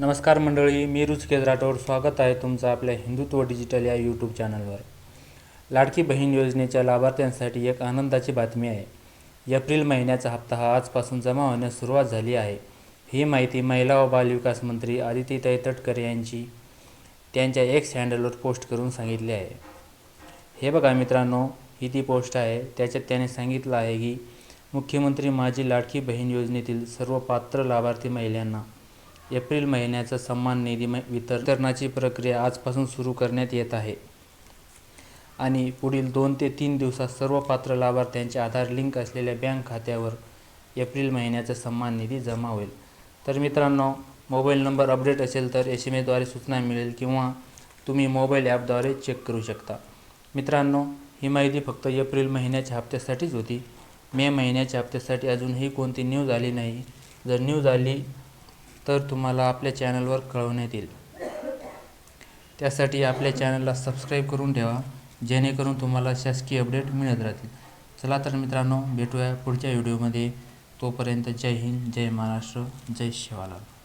नमस्कार मंडळी, मी रुचिकेत राठोड. स्वागत आहे तुमचं आपल्या हिंदुत्व डिजिटल या यूट्यूब चॅनलवर. लाडकी बहीण योजनेच्या लाभार्थ्यांसाठी एक आनंदाची बातमी आहे. एप्रिल महिन्याचा हप्ता हा आजपासून जमा होण्यास सुरुवात झाली आहे. ही माहिती महिला व बालविकास मंत्री आदितीताई तटकरे यांची त्यांच्या एक्स हँडलवर पोस्ट करून सांगितले आहे. हे बघा मित्रांनो, ही ती पोस्ट आहे. त्याच्यात त्याने सांगितलं आहे की मुख्यमंत्री माझी लाडकी बहीण योजनेतील सर्व पात्र लाभार्थी महिलांना एप्रिल महिन्याचा सन्मान निधी वितरणाची प्रक्रिया आजपासून सुरू करण्यात येत आहे आणि पुढील 2 ते 3 दिवसात सर्व पात्र लाभार्थ्यांच्या आधार लिंक असलेल्या बँक खात्यावर एप्रिल महिन्याचा सन्मान निधी जमा होईल. तर मित्रांनो, मोबाईल नंबर अपडेट असेल तर SMS द्वारे सूचना मिळेल किंवा तुम्ही मोबाईल ॲपद्वारे चेक करू शकता. मित्रांनो, ही माहिती फक्त एप्रिल महिन्याच्या हप्त्यासाठीच होती. मे महिन्याच्या हप्त्यासाठी अजूनही कोणती न्यूज आली नाही. जर न्यूज आली तर तुम्हाला आपल्या चॅनलवर कळवण्यात येईल. त्यासाठी आपल्या चॅनलला सबस्क्राईब करून ठेवा, जेणेकरून तुम्हाला शासकीय अपडेट मिळत राहतील. चला तर मित्रांनो, भेटूया पुढच्या व्हिडिओमध्ये. तोपर्यंत जय हिंद, जय महाराष्ट्र, जय शिवलाल.